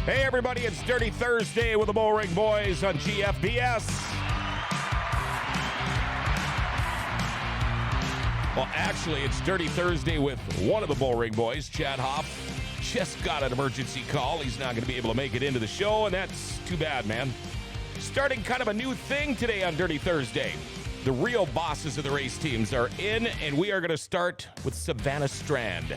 Hey everybody, it's Dirty Thursday with the Bullring Boys on GFBS. Well, actually, it's Dirty Thursday with one of the Bullring Boys, Chad Hoff. Just got an emergency call. He's not going to be able to make it into the show, and that's too bad, man. Starting kind of a new thing today on Dirty Thursday. The real bosses of the race teams are in, and we are going to start with Savannah Strand.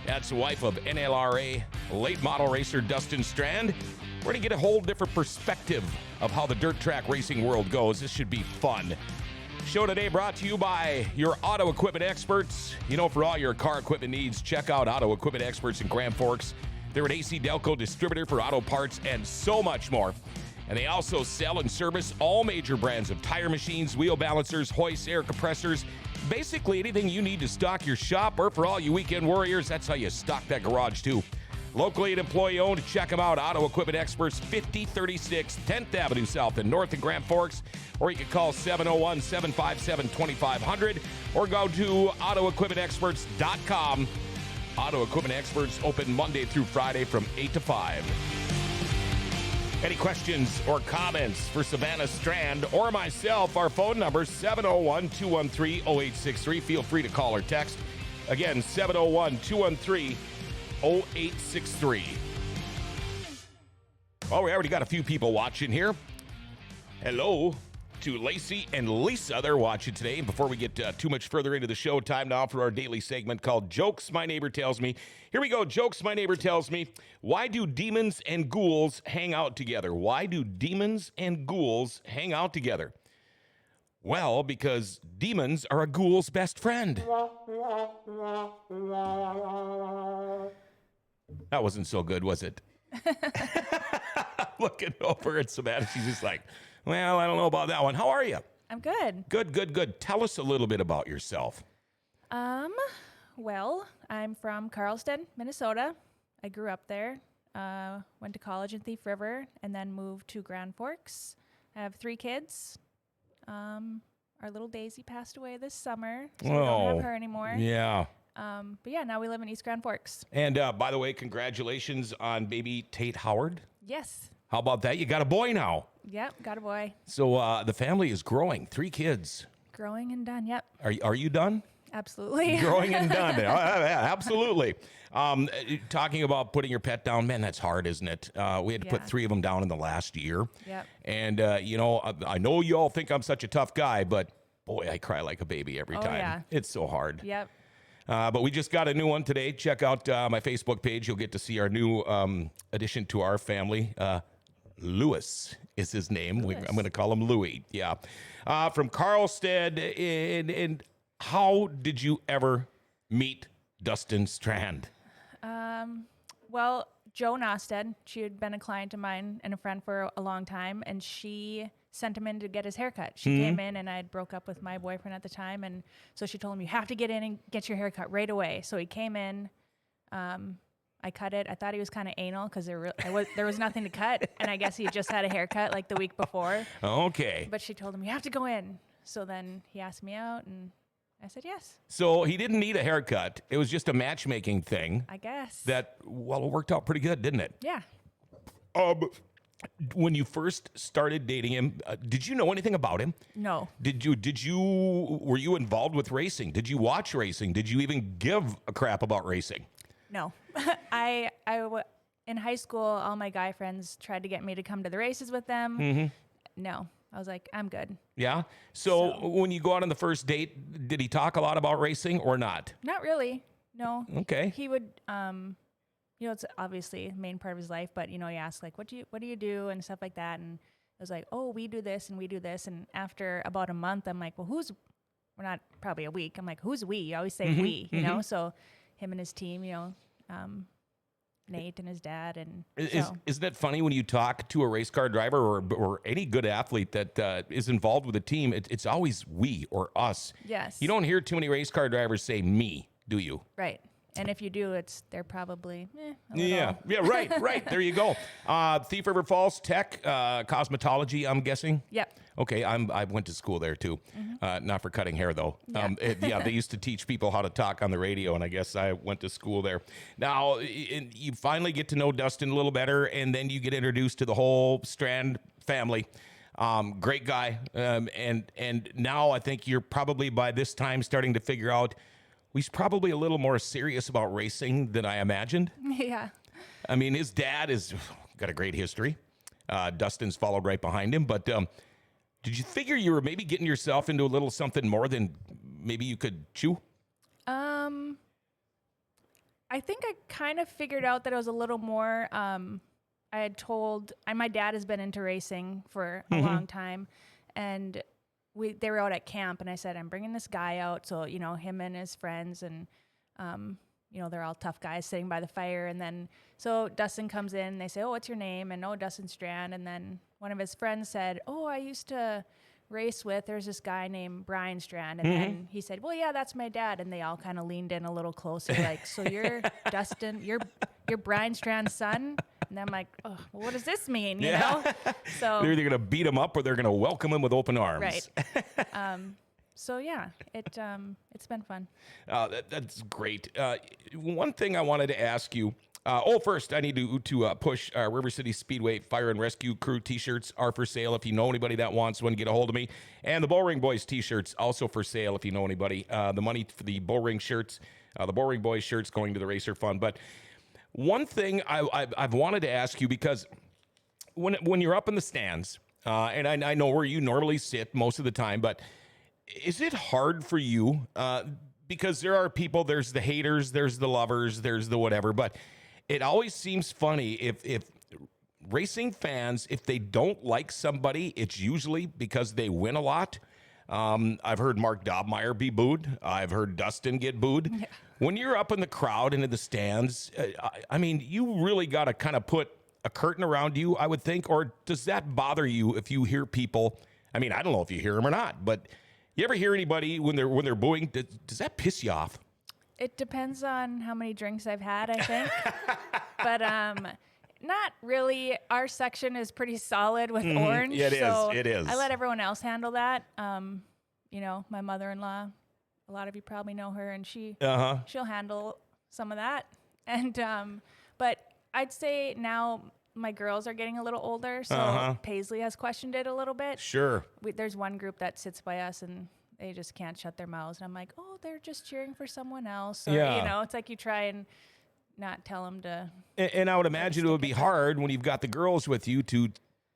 That's the wife of NLRA Late Model racer Dustin Strand. We're going to get a whole different perspective of how the dirt track racing world goes. This should be fun. Show today brought to you by your auto equipment experts. You know, for all your car equipment needs, check out Auto Equipment Experts in Grand Forks. They're an AC Delco distributor for auto parts and so much more. And they also sell and service all major brands of tire machines, wheel balancers, hoists, air compressors, basically anything you need to stock your shop, or for all you weekend warriors, that's how you stock that garage too. Locally and employee-owned, check them out. Auto Equipment Experts, 5036 10th Avenue South in North and Grand Forks, or you can call 701-757-2500, or go to autoequipmentexperts.com. Auto Equipment Experts open Monday through Friday from 8 to 5. Any questions or comments for Savannah Strand or myself? Our phone number, 701-213-0863. Feel free to call or text. Again, 701-213-0863. Well, we already got a few people watching here. Hello to Lacey and Lisa. They're watching today. Before we get too much further into the show, time now for our daily segment called Jokes My Neighbor Tells Me. Here we go. Jokes My Neighbor Tells Me. Why do demons and ghouls hang out together? Why do demons and ghouls hang out together? Well, because demons are a ghoul's best friend. That wasn't so good, was it? Looking over at Savannah, she's just like, well, I don't know about that one. How are you? I'm good. Good. Tell us a little bit about yourself. Well, I'm from Carlston, Minnesota. I grew up there, went to college in Thief River, and then moved to Grand Forks. I have 3 kids. Our little Daisy passed away this summer, so we don't have her anymore. Yeah. But yeah, now we live in East Grand Forks. And by the way, congratulations on baby Tate Howard. Yes. How about that? You got a boy now. Yep, got a boy. So the family is growing. 3 kids. Growing and done, yep. Are you done? Absolutely. Growing and done. Absolutely. Talking about putting your pet down, man, that's hard, isn't it? We had to put 3 of them down in the last year. Yep. And, I know you all think I'm such a tough guy, but boy, I cry like a baby every time. Yeah. It's so hard. Yep. But we just got a new one today. Check out my Facebook page. You'll get to see our new addition to our family. Lewis is his name. I'm going to call him Louie. Yeah. From Carlstead. And how did you ever meet Dustin Strand? Well, Jo Nosted, she had been a client of mine and a friend for a long time, and she sent him in to get his haircut. She came in, and I had broke up with my boyfriend at the time, and so she told him, you have to get in and get your haircut right away. So he came in. I cut it. I thought he was kind of anal because there was nothing to cut, and I guess he just had a haircut like the week before. Okay. But she told him, you have to go in. So then he asked me out, and I said yes. So he didn't need a haircut. It was just a matchmaking thing. I guess. It worked out pretty good, didn't it? Yeah. When you first started dating him, did you know anything about him? No. Were you involved with racing? Did you watch racing? Did you even give a crap about racing? No. In high school, all my guy friends tried to get me to come to the races with them. No. I was like, I'm good. Yeah? So when you go out on the first date, did he talk a lot about racing or not? Not really. No. Okay. He would, it's obviously the main part of his life, but, he asked, like, what do you do and stuff like that. And I was like, oh, we do this and we do this. And after about a month, I'm like, well, we're not probably a week. I'm like, who's we? You always say we, So him and his team, Nate and his dad. And isn't it funny when you talk to a race car driver or any good athlete that is involved with a team, it's always we or us. Yes. You don't hear too many race car drivers say me, do you? Right. And if you do, they're probably, a little. Yeah, right. There you go. Thief River Falls Tech, cosmetology, I'm guessing. Yep. Okay, I went to school there too. Not for cutting hair though. Yeah. They used to teach people how to talk on the radio, and I guess I went to school there. Now you finally get to know Dustin a little better, and then you get introduced to the whole Strand family. Great guy, and now I think you're probably by this time starting to figure out he's probably a little more serious about racing than I imagined. Yeah. I mean, his dad has got a great history. Dustin's followed right behind him, but did you figure you were maybe getting yourself into a little something more than maybe you could chew? I think I kind of figured out that it was a little more. I had told, my dad has been into racing for a long time, and they were out at camp, and I said, I'm bringing this guy out, so him and his friends, and they're all tough guys sitting by the fire, and then so Dustin comes in, and they say, oh, what's your name? And oh, Dustin Strand, and then one of his friends said, oh, I used to race with, there's this guy named Brian Strand, and then he said, well, yeah, that's my dad, and they all kind of leaned in a little closer, like, so you're Dustin, you're Brian Strand's son? And I'm like, oh, well, what does this mean, you know? So they're either going to beat him up or they're going to welcome him with open arms. Right. So yeah, it's been fun. That's great. One thing I wanted to ask you. First, I need to push River City Speedway Fire and Rescue Crew T-shirts are for sale. If you know anybody that wants one, get a hold of me. And the Bullring Boys T-shirts also for sale. If you know anybody, the money for the Bullring shirts, the Bullring Boys shirts going to the Racer Fund. But one thing I've wanted to ask you, because when you're up in the stands, and I know where you normally sit most of the time, but is it hard for you? Because there are people, there's the haters, there's the lovers, there's the whatever, but it always seems funny if racing fans, if they don't like somebody, it's usually because they win a lot. I've heard Mark Dobmeyer be booed. I've heard Dustin get booed. Yeah. When you're up in the crowd and in the stands, I mean, you really got to kind of put a curtain around you, I would think. Or does that bother you if you hear people? I mean, I don't know if you hear them or not, but you ever hear anybody when they're booing? Does that piss you off? It depends on how many drinks I've had, I think. But not really. Our section is pretty solid with orange. Yeah, it is. I let everyone else handle that. My mother-in-law, a lot of you probably know her, and she'll handle some of that. And but I'd say now my girls are getting a little older, so Paisley has questioned it a little bit. Sure. There's one group that sits by us, and they just can't shut their mouths. And I'm like, oh, they're just cheering for someone else. Or, it's like you try and not tell them to. And I would imagine it would be hard when you've got the girls with you to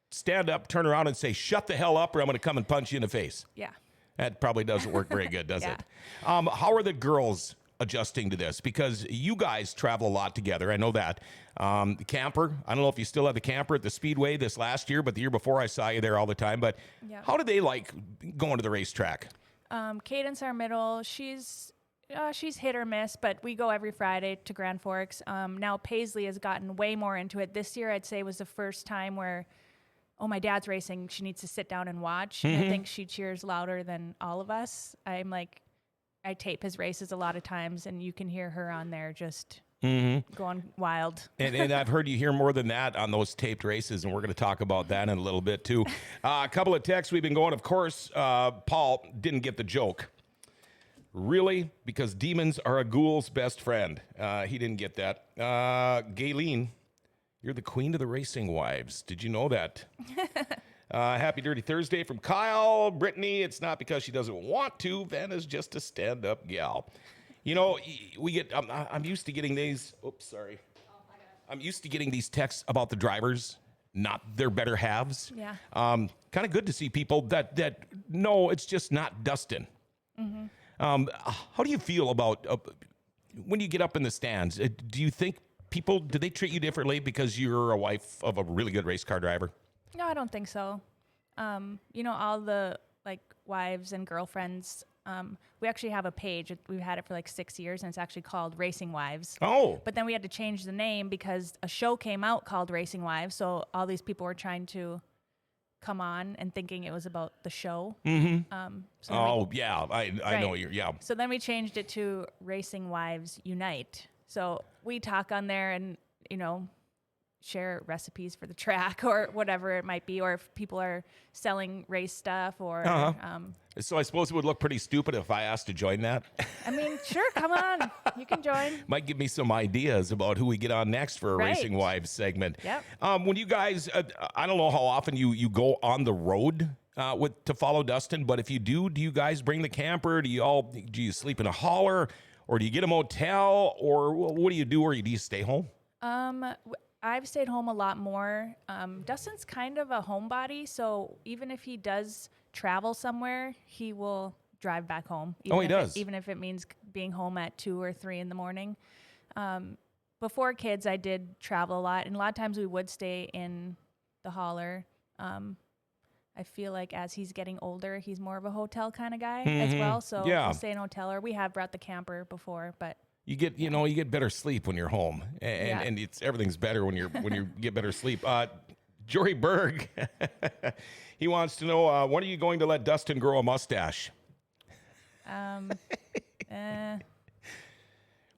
stand up, turn around, and say, shut the hell up, or I'm going to come and punch you in the face. Yeah. That probably doesn't work very good, does it? How are the girls adjusting to this? Because you guys travel a lot together. I know that. The camper, I don't know if you still have the camper at the Speedway this last year, but the year before I saw you there all the time. But how do they like going to the racetrack? Cadence, our middle, she's hit or miss, but we go every Friday to Grand Forks. Now Paisley has gotten way more into it. This year, I'd say, was the first time where, oh, my dad's racing. She needs to sit down and watch. And I think she cheers louder than all of us. I'm like, I tape his races a lot of times, and you can hear her on there just going wild. And I've heard you hear more than that on those taped races, and we're going to talk about that in a little bit, too. A couple of texts we've been going. Of course, Paul didn't get the joke. Really? Because demons are a ghoul's best friend. He didn't get that. Gayleen, you're the queen of the racing wives. Did you know that? Happy Dirty Thursday from Kyle. Brittany, it's not because she doesn't want to. Vanna's just a stand-up gal. You know, we get. I'm used to getting these. Oops, sorry. I'm used to getting these texts about the drivers, not their better halves. Yeah. Kind of good to see people that no, it's just not Dustin. How do you feel about when you get up in the stands? Do you think do they treat you differently because you're a wife of a really good race car driver? No, I don't think so. All the wives and girlfriends. We actually have a page. We've had it for 6 years, and it's actually called Racing Wives. Oh. But then we had to change the name because a show came out called Racing Wives. So all these people were trying to come on and thinking it was about the show. I Right. know you're. Yeah. So then we changed it to Racing Wives Unite. So we talk on there, and share recipes for the track or whatever it might be, or if people are selling race stuff or. So I suppose it would look pretty stupid if I asked to join that. I mean, sure, come on, you can join. Might give me some ideas about who we get on next for a Right. Racing Wives segment. Yep. When you guys, I don't know how often you go on the road to follow Dustin, but if you do you guys bring the camper? Do you sleep in a hauler, or do you get a motel, or what do you do, or do you stay home? I've stayed home a lot more. Dustin's kind of a homebody, so even if he does travel somewhere, he will drive back home. He does? Even if it means being home at 2 or 3 in the morning. Before kids, I did travel a lot, and a lot of times we would stay in the hauler. I feel like as he's getting older, he's more of a hotel kind of guy as well, so we'll stay in a hotel, or we have brought the camper before, but... You get better sleep when you're home, and everything's better when you get better sleep. Jory Berg, he wants to know, when are you going to let Dustin grow a mustache?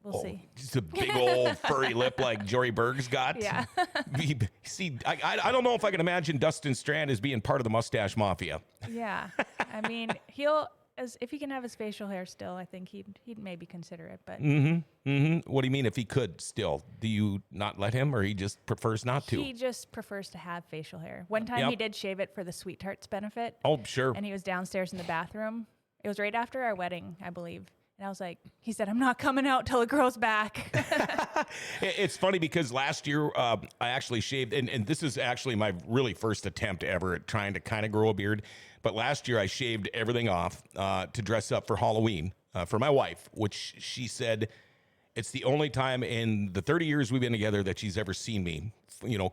We'll see. Just a big old furry lip like Jory Berg's got. Yeah. See, I don't know if I can imagine Dustin Strand as being part of the mustache mafia. Yeah, I mean, if he can have his facial hair still, I think he'd maybe consider it. But What do you mean if he could still? Do you not let him, or he just prefers not to? He just prefers to have facial hair. One time he did shave it for the Sweet Tarts benefit. Oh, sure. And he was downstairs in the bathroom. It was right after our wedding, I believe. And I was like, he said, I'm not coming out till it grows back. It's funny because last year I actually shaved, and this is actually my really first attempt ever at trying to kind of grow a beard. But last year I shaved everything off to dress up for Halloween for my wife, which she said it's the only time in the 30 years we've been together that she's ever seen me,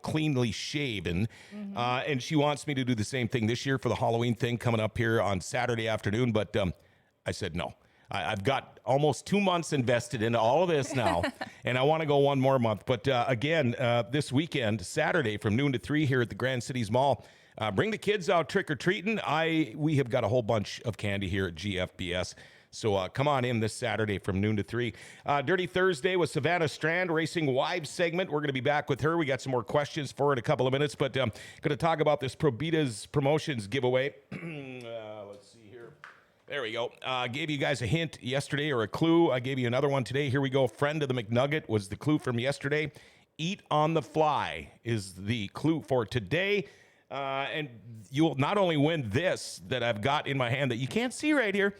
cleanly shaven. And she wants me to do the same thing this year for the Halloween thing coming up here on Saturday afternoon. But I said no. I've got almost 2 months invested into all of this now, and I want to go one more month. But again, this weekend, Saturday from noon to 3 here at the Grand Cities Mall, bring the kids out trick-or-treating. We have got a whole bunch of candy here at GFBS. So come on in this Saturday from noon to 3. Dirty Thursday with Savannah Strand, Racing Wives segment. We're going to be back with her. We got some more questions for her in a couple of minutes, but going to talk about this Probitas Promotions giveaway. Let's see here. There we go. Gave you guys a hint yesterday, or a clue. I gave you another one today. Here we go. Friend of the McNugget was the clue from yesterday. Eat on the fly is the clue for today. And you'll not only win this that I've got in my hand that you can't see right here,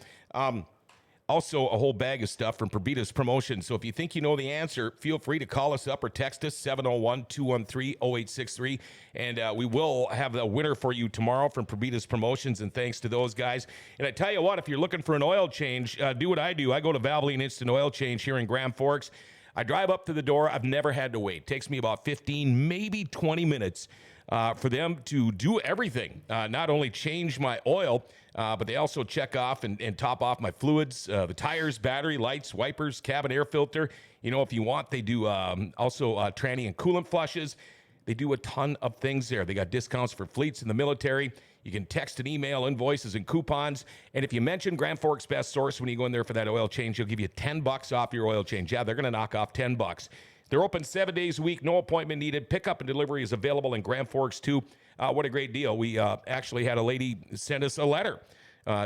also a whole bag of stuff from Probitas Promotions. So if you think you know the answer, feel free to call us up or text us, 701-213-0863. And we will have the winner for you tomorrow from Probitas Promotions, and thanks to those guys. And I tell you what, if you're looking for an oil change, do what I do. I go to Valvoline Instant Oil Change here in Grand Forks. I drive up to the door. I've never had to wait. It takes me about 15, maybe 20 minutes for them to do everything. Not only change my oil, but they also check off and top off my fluids, the tires, battery, lights, wipers, cabin air filter. If you want, they do also tranny and coolant flushes. They do a ton of things there. They got discounts for fleets in the military. You can text and email invoices and coupons. And if you mention Grand Forks Best Source when you go in there for that oil change, they'll give you $10 off your oil change. Yeah, they're going to knock off $10. They're open 7 days a week, no appointment needed. Pickup and delivery is available in Grand Forks, too. What a great deal. We actually had a lady send us a letter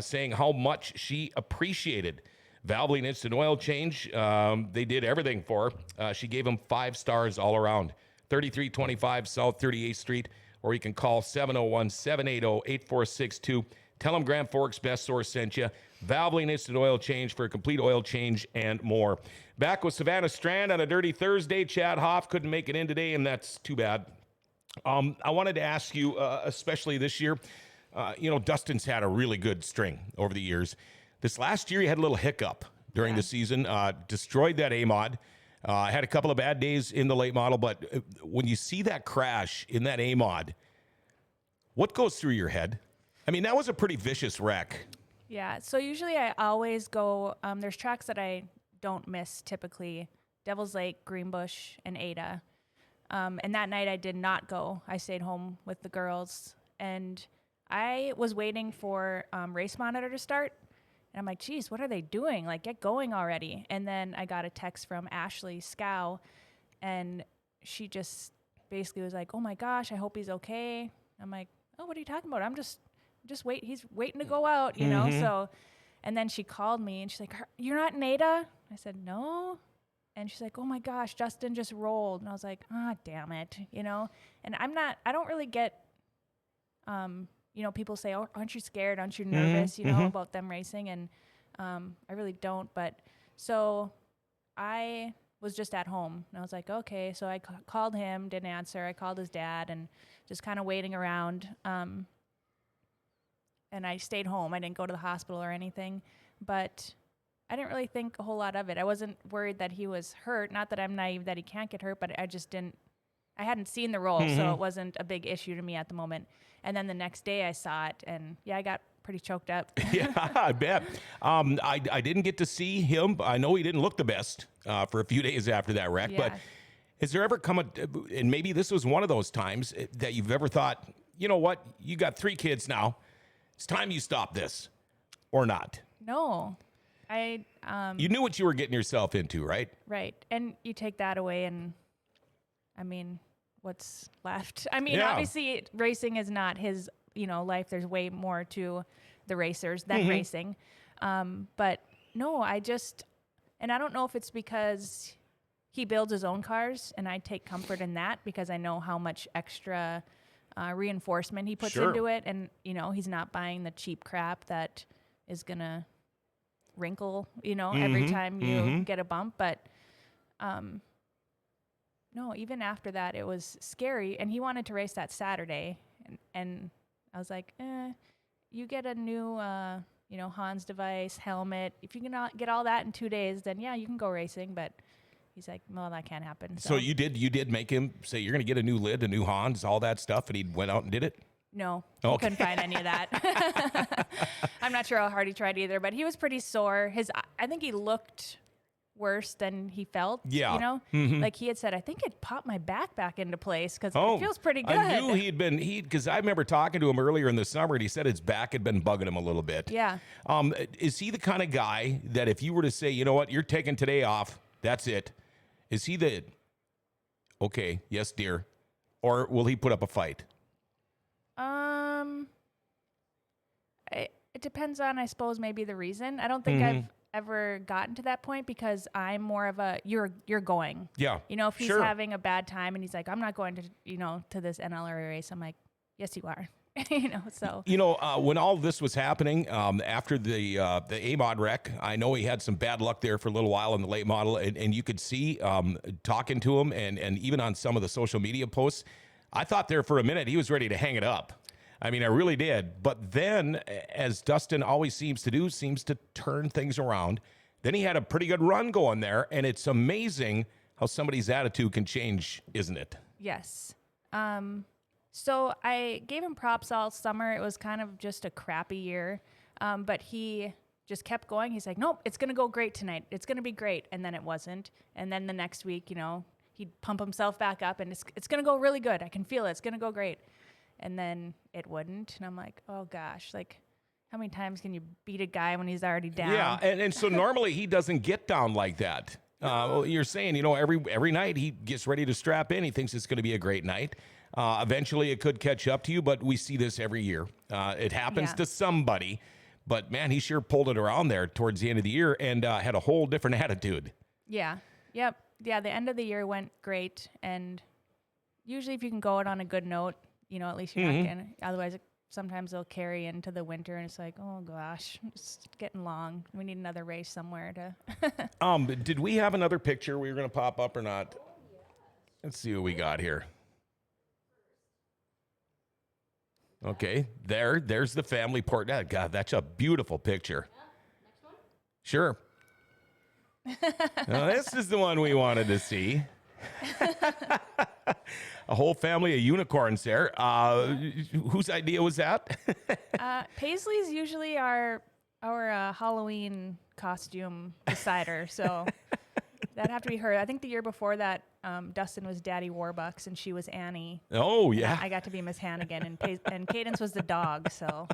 saying how much she appreciated Valvoline Instant Oil Change. They did everything for her. She gave them 5 stars all around. 3325 South 38th Street, or you can call 701-780-8462. Tell them Grand Forks Best Source sent you. Valvoline Instant Oil Change for a complete oil change and more. Back with Savannah Strand on a Dirty Thursday. Chad Hoff couldn't make it in today, and that's too bad. I wanted to ask you, especially this year, Dustin's had a really good string over the years. This last year, he had a little hiccup during the season, destroyed that A-Mod. Had a couple of bad days in the late model, but when you see that crash in that A-Mod, what goes through your head? I mean, that was a pretty vicious wreck. Yeah, so usually I always go, there's tracks that I don't miss typically, Devil's Lake, Greenbush, and Ada. And that night I did not go. I stayed home with the girls, and I was waiting for Race Monitor to start. And I'm like, geez, what are they doing? Like, get going already. And then I got a text from Ashley Scow, and she just basically was like, oh my gosh, I hope he's okay. I'm like, oh, what are you talking about? I'm just wait. He's waiting to go out, you know? So, and then she called me and she's like, you're not in Ada? I said, no. And she's like, oh my gosh, Dustin just rolled. And I was like, ah, damn it, you know? And I don't really get, you know, people say, oh, aren't you scared? Aren't you nervous, you know, about them racing? And I really don't. But so I was just at home and I was like, okay. So I called him, didn't answer. I called his dad and just kind of waiting around. And I stayed home. I didn't go to the hospital or anything, but I didn't really think a whole lot of it. I wasn't worried that he was hurt. Not that I'm naive that he can't get hurt, but I hadn't seen the roll, so it wasn't a big issue to me at the moment. And then the next day I saw it, and yeah, I got pretty choked up. Yeah, I bet. I didn't get to see him. I know he didn't look the best for a few days after that wreck, but has there ever come and maybe this was one of those times that you've ever thought, you know what, you got 3 kids now, it's time you stop this, or not? No. You knew what you were getting yourself into, right? Right. And you take that away and, I mean, what's left? I mean, obviously racing is not his, you know, life. There's way more to the racers than racing. But no, and I don't know if it's because he builds his own cars and I take comfort in that because I know how much extra reinforcement he puts into it. And, you know, he's not buying the cheap crap that is going to wrinkle, you know, every time you get a bump. But no, even after that, it was scary. And he wanted to race that Saturday. And I was like, you get a new, you know, Hans device, helmet. If you can get all that in 2 days, then yeah, you can go racing. But he's like, well, that can't happen. So you did make him say you're going to get a new lid, a new Hans, all that stuff, and he went out and did it? No, he couldn't find any of that. I'm not sure how hard he tried either, but he was pretty sore. I think he looked worse than he felt. Yeah. You know, like he had said, I think it popped my back into place because it feels pretty good. I knew because I remember talking to him earlier in the summer and he said his back had been bugging him a little bit. Yeah. Is he the kind of guy that if you were to say, you know what, you're taking today off, that's it. Is he okay, yes, dear, or will he put up a fight? It depends on, I suppose, maybe the reason. I don't think I've ever gotten to that point because I'm more of a, you're going. Yeah. You know, if he's having a bad time and he's like, I'm not going to, you know, to this NLRA race, I'm like, yes, you are. You know, so. You know, when all this was happening, after the A-Mod wreck, I know he had some bad luck there for a little while in the late model, and you could see talking to him and even on some of the social media posts, I thought there for a minute he was ready to hang it up. I mean, I really did. But then, as Dustin always seems to turn things around. Then he had a pretty good run going there, and it's amazing how somebody's attitude can change, isn't it? Yes. So I gave him props all summer. It was kind of just a crappy year, but he just kept going. He's like, nope, it's going to go great tonight. It's going to be great. And then it wasn't. And then the next week, you know, he'd pump himself back up, and it's going to go really good. I can feel it. It's going to go great. And then it wouldn't. And I'm like, oh, gosh, like, how many times can you beat a guy when he's already down? Yeah, and so normally he doesn't get down like that. You're saying, you know, every night he gets ready to strap in. He thinks it's going to be a great night. Eventually it could catch up to you, but we see this every year. It happens to somebody. But, man, he sure pulled it around there towards the end of the year and had a whole different attitude. Yeah. Yep. Yeah, the end of the year went great. And usually if you can go out on a good note, you know, at least you're not going to. Otherwise, sometimes they'll carry into the winter, and it's like, oh, gosh, it's getting long. We need another race somewhere to. Did we have another picture we were going to pop up or not? Let's see what we got here. Okay, there's the family portrait. God, that's a beautiful picture. Next one? Sure. Now, this is the one we wanted to see. A whole family of unicorns there. Whose idea was that? Paisley's usually our Halloween costume decider, so that'd have to be her. I think the year before that, Dustin was Daddy Warbucks and she was Annie. Oh, yeah. I got to be Miss Hannigan, and Cadence was the dog, so.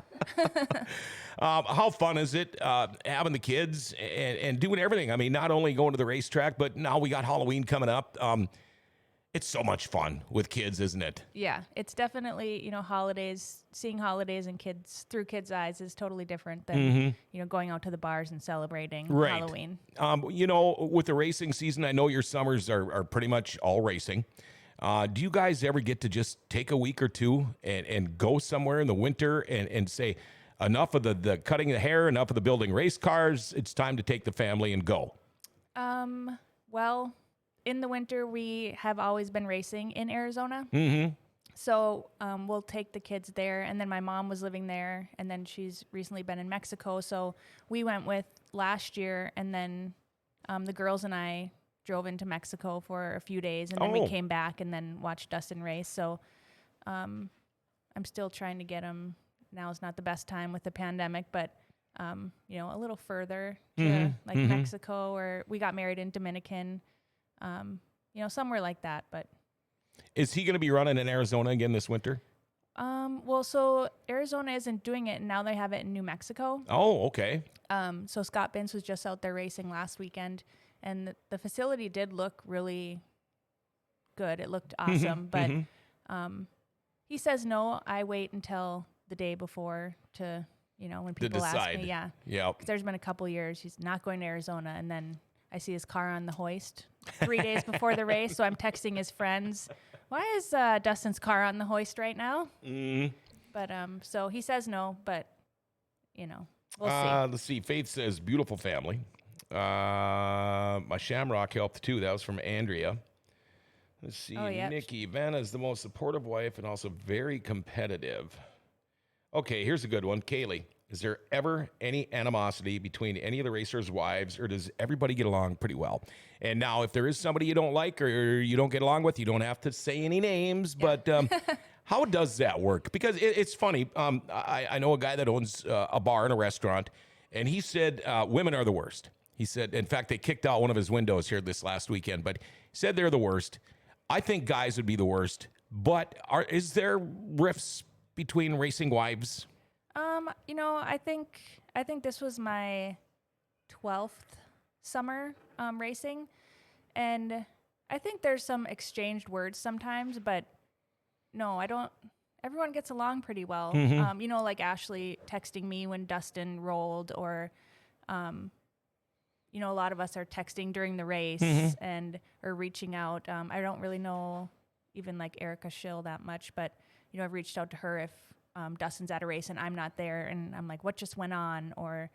How fun is it having the kids and doing everything? I mean, not only going to the racetrack, but now we got Halloween coming up. It's so much fun with kids, isn't it? Yeah, it's definitely, holidays, seeing holidays and kids through kids' eyes is totally different than, going out to the bars and celebrating Halloween. With the racing season, I know your summers are pretty much all racing. Do you guys ever get to just take a week or two and go somewhere in the winter and say, enough of the cutting the hair, enough of the building race cars, it's time to take the family and go? Well, in the winter, we have always been racing in Arizona. Mm-hmm. So we'll take the kids there. And then my mom was living there, and then she's recently been in Mexico. So we went with last year, and then the girls and I drove into Mexico for a few days, and then we came back and then watched Dustin race. So I'm still trying to get them. Now is not the best time with the pandemic, but a little further to Mexico, or we got married in Dominican. Somewhere like that. But is he going to be running in Arizona again this winter? Well, so Arizona isn't doing it, and now they have it in New Mexico. Oh, okay. So Scott Binns was just out there racing last weekend, and the facility did look really good. It looked awesome, but he says no. I wait until the day before to, when people ask me, yeah. 'Cause there's been a couple years he's not going to Arizona, and then I see his car on the hoist 3 days before the race, so I'm texting his friends, why is Dustin's car on the hoist right now? Mm. But so he says no, but, we'll see. Let's see. Faith says, beautiful family. My Shamrock helped, too. That was from Andrea. Let's see. Yep. Nikki, Vanna is the most supportive wife and also very competitive. Okay, here's a good one. Kaylee. Is there ever any animosity between any of the racers' wives, or does everybody get along pretty well? And now, if there is somebody you don't like or you don't get along with, you don't have to say any names, but how does that work? Because it's funny. I know a guy that owns a bar and a restaurant, and he said women are the worst. He said, in fact, they kicked out one of his windows here this last weekend, but he said they're the worst. I think guys would be the worst, but is there rifts between racing wives? I think this was my 12th summer racing, and I think there's some exchanged words sometimes, but no, I don't. Everyone gets along pretty well. Like Ashley texting me when Dustin rolled, or a lot of us are texting during the race or reaching out. I don't really know even like Erica Schill that much, but I've reached out to her if Dustin's at a race and I'm not there, and I'm like, what just went on? Or,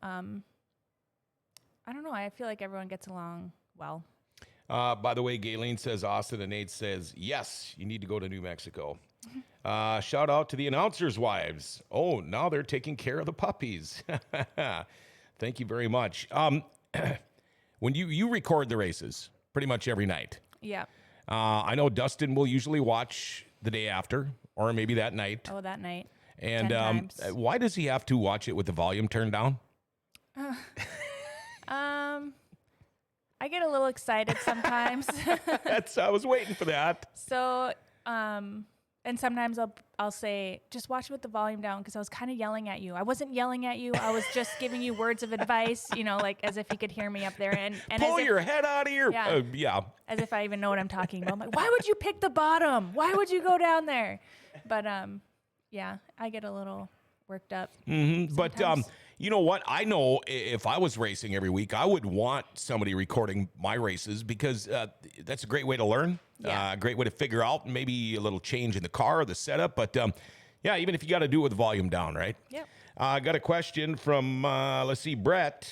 I don't know. I feel like everyone gets along well. By the way, Gayleen says, Austin and Nate says, yes, you need to go to New Mexico. Shout out to the announcers' wives. Oh, now they're taking care of the puppies. Thank you very much. When you record the races pretty much every night. Yeah. I know Dustin will usually watch the day after, or maybe that night. Oh, that night. And why does he have to watch it with the volume turned down? I get a little excited sometimes. I was waiting for that. So, and sometimes I'll say, just watch it with the volume down, because I was kind of yelling at you. I wasn't yelling at you. I was just giving you words of advice, like as if you could hear me up there. And pull your head out of your... Yeah. As if I even know what I'm talking about. I'm like, why would you pick the bottom? Why would you go down there? But, yeah, I get a little worked up. Mm-hmm. But you know what? I know if I was racing every week, I would want somebody recording my races, because that's a great way to learn. Yeah. A great way to figure out maybe a little change in the car or the setup. But yeah, even if you got to do it with the volume down, right? Yep. I got a question from, let's see, Brett.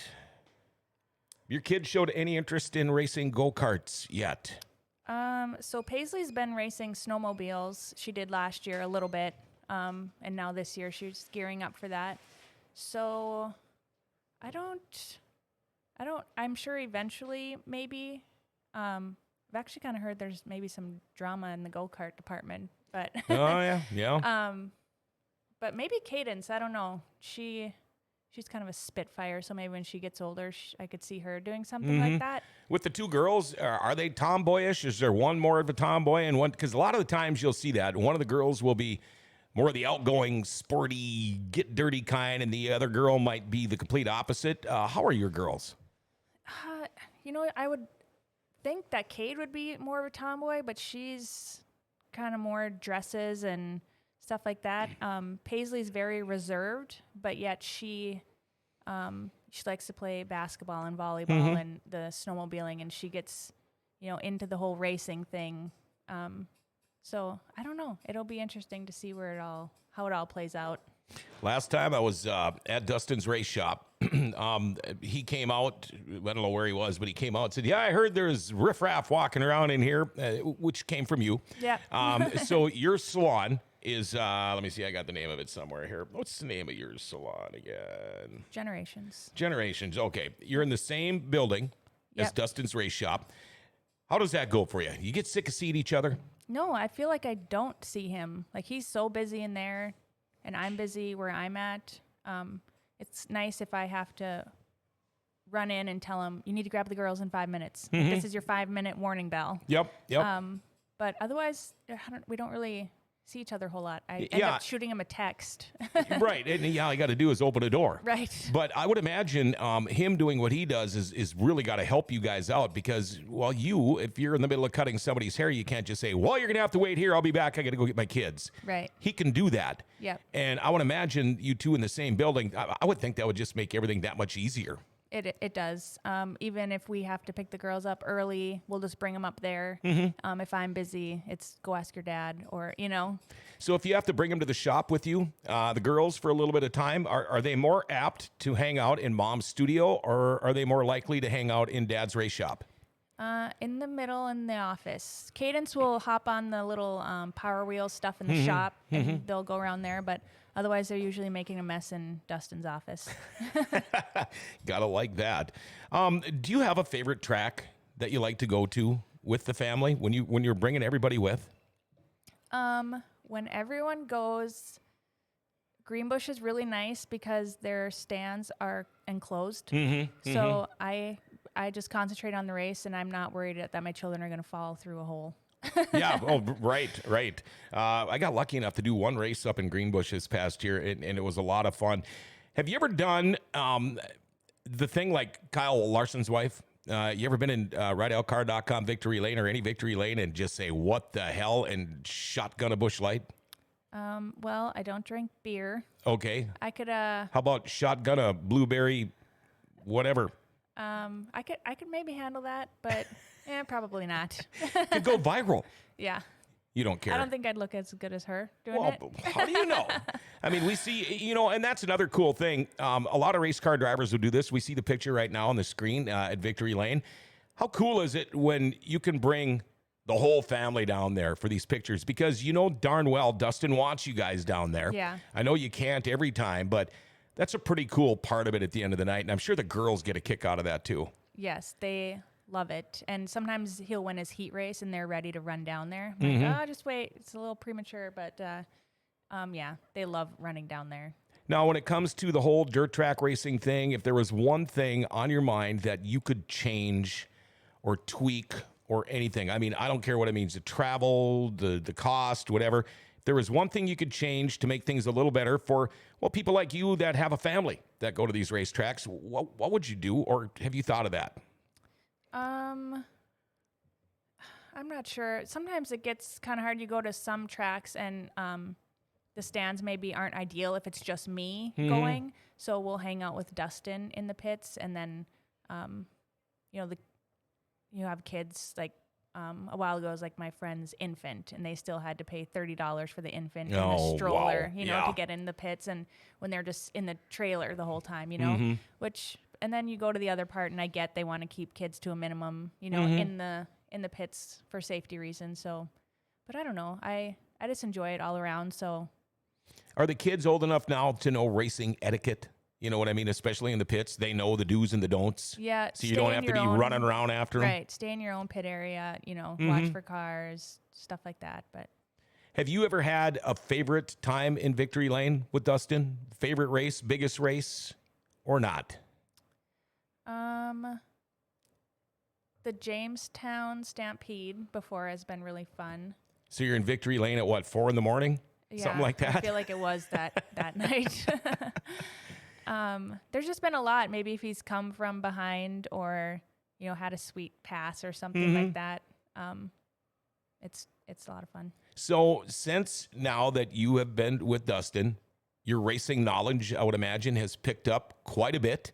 Your kid showed any interest in racing go-karts yet? So Paisley's been racing snowmobiles. She did last year a little bit. And now this year she's gearing up for that. So I'm sure eventually maybe, I've actually kind of heard there's maybe some drama in the go-kart department, but. Oh yeah. But maybe Cadence, I don't know. She's kind of a spitfire, so maybe when she gets older, I could see her doing something like that. With the two girls, are they tomboyish? Is there one more of a tomboy and one? Because a lot of the times you'll see that one of the girls will be more of the outgoing, sporty, get dirty kind, and the other girl might be the complete opposite. How are your girls? I would think that Cade would be more of a tomboy, but she's kind of more dresses and stuff like that. Paisley's very reserved, but yet she likes to play basketball and volleyball and the snowmobiling, and she gets, into the whole racing thing. So I don't know. It'll be interesting to see how it all plays out. Last time I was at Dustin's race shop, he came out. I don't know where he was, but he came out and said, "Yeah, I heard there's riffraff walking around in here," which came from you. Yeah. So your salon is, let me see, I got the name of it somewhere here. What's the name of your salon again? Generations. Generations. Okay. You're in the same building as Dustin's race shop. How does that go for you? You get sick of seeing each other? No, I feel like I don't see him. Like, he's so busy in there, and I'm busy where I'm at. It's nice if I have to run in and tell him, you need to grab the girls in 5 minutes. This is your 5-minute warning bell. Yep. But otherwise, we don't really see each other a whole lot. I end up shooting him a text. Right. And all you got to do is open a door. Right. But I would imagine him doing what he does is really got to help you guys out because, well, if you're in the middle of cutting somebody's hair, you can't just say, well, you're going to have to wait here. I'll be back. I got to go get my kids. Right. He can do that. Yep. And I would imagine you two in the same building. I would think that would just make everything that much easier. It does. Even if we have to pick the girls up early, we'll just bring them up there. If I'm busy, it's go ask your dad or. So if you have to bring them to the shop with you, the girls for a little bit of time, are they more apt to hang out in mom's studio or are they more likely to hang out in dad's race shop? In the middle in the office. Cadence will hop on the little Power Wheel stuff in the shop and they'll go around there, but otherwise they're usually making a mess in Dustin's office. Gotta like that. Do you have a favorite track that you like to go to with the family when you're bringing everybody with? When everyone goes, Greenbush is really nice because their stands are enclosed. So I just concentrate on the race, and I'm not worried that my children are going to fall through a hole. Yeah. Oh, right. I got lucky enough to do one race up in Greenbush this past year, and it was a lot of fun. Have you ever done the thing like Kyle Larson's wife? You ever been in rideoutcar.com victory lane or any victory lane and just say, what the hell, and shotgun a Busch Light? Well, I don't drink beer. Okay. I could. How about shotgun a blueberry, whatever? I could maybe handle that, but probably not. Could go viral. Yeah. You don't care. I don't think I'd look as good as her doing it. How do you know? I mean, we see, and that's another cool thing. A lot of race car drivers will do this. We see the picture right now on the screen at Victory Lane. How cool is it when you can bring the whole family down there for these pictures? Because darn well Dustin wants you guys down there. Yeah. I know you can't every time, but that's a pretty cool part of it at the end of the night. And I'm sure the girls get a kick out of that too. Yes, they love it. And sometimes he'll win his heat race and they're ready to run down there. I'm like, just wait. It's a little premature, but they love running down there. Now, when it comes to the whole dirt track racing thing, if there was one thing on your mind that you could change or tweak or anything, I mean, I don't care what it means, the travel, the cost, whatever. If there was one thing you could change to make things a little better for, people like you that have a family that go to these racetracks, what would you do, or have you thought of that? I'm not sure. Sometimes it gets kind of hard. You go to some tracks and the stands maybe aren't ideal if it's just me going. So we'll hang out with Dustin in the pits, and then you have kids like a while ago. It was like my friend's infant, and they still had to pay $30 for the infant in a stroller, to get in the pits, and when they're just in the trailer the whole time, and then you go to the other part, and I get they want to keep kids to a minimum, in the pits for safety reasons. So, but I don't know. I just enjoy it all around. So, are the kids old enough now to know racing etiquette? You know what I mean? Especially in the pits, they know the do's and the don'ts. Yeah. So you don't have to be running around after them. Right. Stay in your own pit area. Watch for cars, stuff like that. But have you ever had a favorite time in Victory Lane with Dustin? Favorite race, biggest race, or not? The Jamestown Stampede before has been really fun. So you're in Victory Lane at 4 a.m? Yeah, something like that? I feel like it was that night. There's just been a lot. Maybe if he's come from behind or, had a sweet pass or something like that. It's a lot of fun. So since now that you have been with Dustin, your racing knowledge, I would imagine, has picked up quite a bit.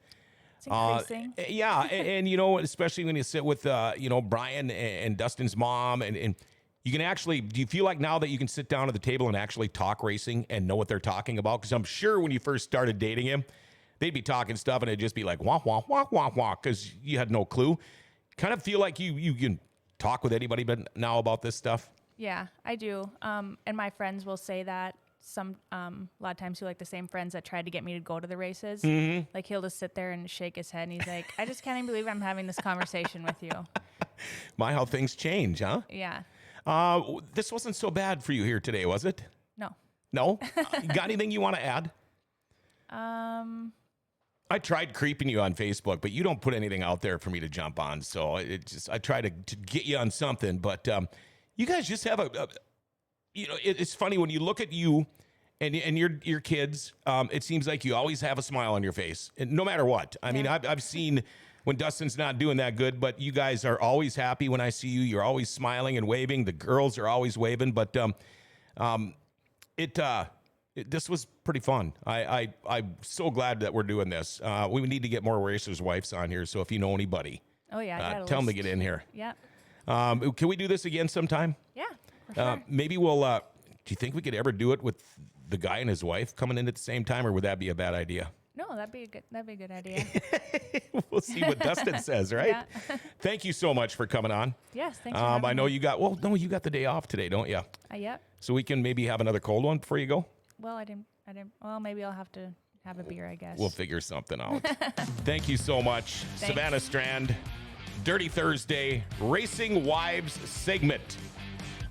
It's increasing. Yeah, and especially when you sit with Brian and Dustin's mom, and you can actually, do you feel like now that you can sit down at the table and actually talk racing and know what they're talking about? Because I'm sure when you first started dating him, they'd be talking stuff and it'd just be like wah wah wah wah wah because you had no clue. Kind of feel like you can talk with anybody but now about this stuff. Yeah, I do. And my friends will say that a lot of times, the same friends that tried to get me to go to the races, like he'll just sit there and shake his head and he's like, I just can't even believe I'm having this conversation with you. My, how things change, huh? Yeah. This wasn't so bad for you here today, was it? No. No? Got anything you want to add? I tried creeping you on Facebook, but you don't put anything out there for me to jump on. So I try to get you on something, but you guys just have it's funny when you look at you and your kids. It seems like you always have a smile on your face, and no matter what. I mean, I've seen when Dustin's not doing that good, but you guys are always happy when I see you. You're always smiling and waving. The girls are always waving, but this was pretty fun. I'm so glad that we're doing this. We need to get more racers' wives on here. So if you know anybody, tell them to get in here. Yeah. Can we do this again sometime? Yeah. For sure. Maybe we'll. Do you think we could ever do it with the guy and his wife coming in at the same time, or would that be a bad idea? No, that'd be a good idea. We'll see what Dustin says, right? Yeah. Thank you so much for coming on. Yes, thanks for having I know me. you got the day off today, don't you? Yep. So we can maybe have another cold one before you go? Well, I didn't. Well, maybe I'll have to have a beer, I guess. We'll figure something out. Thank you so much. Thanks. Savannah Strand, Dirty Thursday, Racing Wives segment.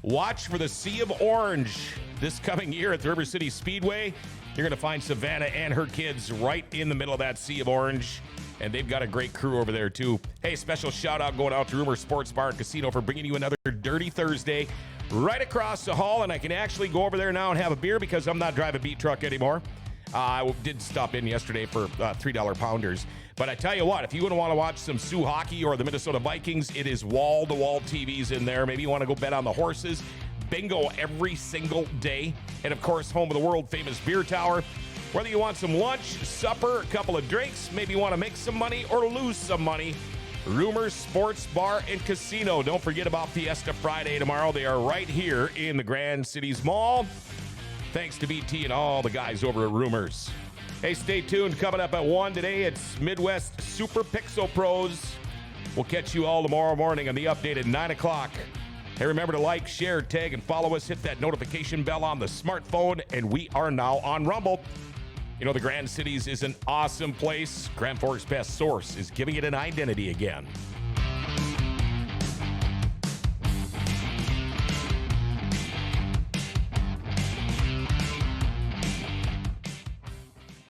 Watch for the Sea of Orange this coming year at the River City Speedway. You're going to find Savannah and her kids right in the middle of that Sea of Orange. And they've got a great crew over there, too. Hey, special shout out going out to Rumor Sports Bar and Casino for bringing you another Dirty Thursday right across the hall. And I can actually go over there now and have a beer because I'm not driving beat truck anymore. I did stop in yesterday for $3 pounders. But I tell you what, if you want to watch some Sioux hockey or the Minnesota Vikings, it is wall-to-wall TVs in there. Maybe you want to go bet on the horses. Bingo every single day. And, of course, home of the world-famous beer tower. Whether you want some lunch, supper, a couple of drinks, maybe you want to make some money or lose some money, Rumor Sports Bar and Casino. Don't forget about Fiesta Friday tomorrow. They are right here in the Grand Cities Mall. Thanks to BT and all the guys over at Rumors. Hey, stay tuned. Coming up at 1 today, it's Midwest Super Pixel Pros. We'll catch you all tomorrow morning on the update at 9 o'clock. Hey, remember to like, share, tag, and follow us. Hit that notification bell on the smartphone, and we are now on Rumble. You know, the Grand Cities is an awesome place. Grand Forks' best source is giving it an identity again.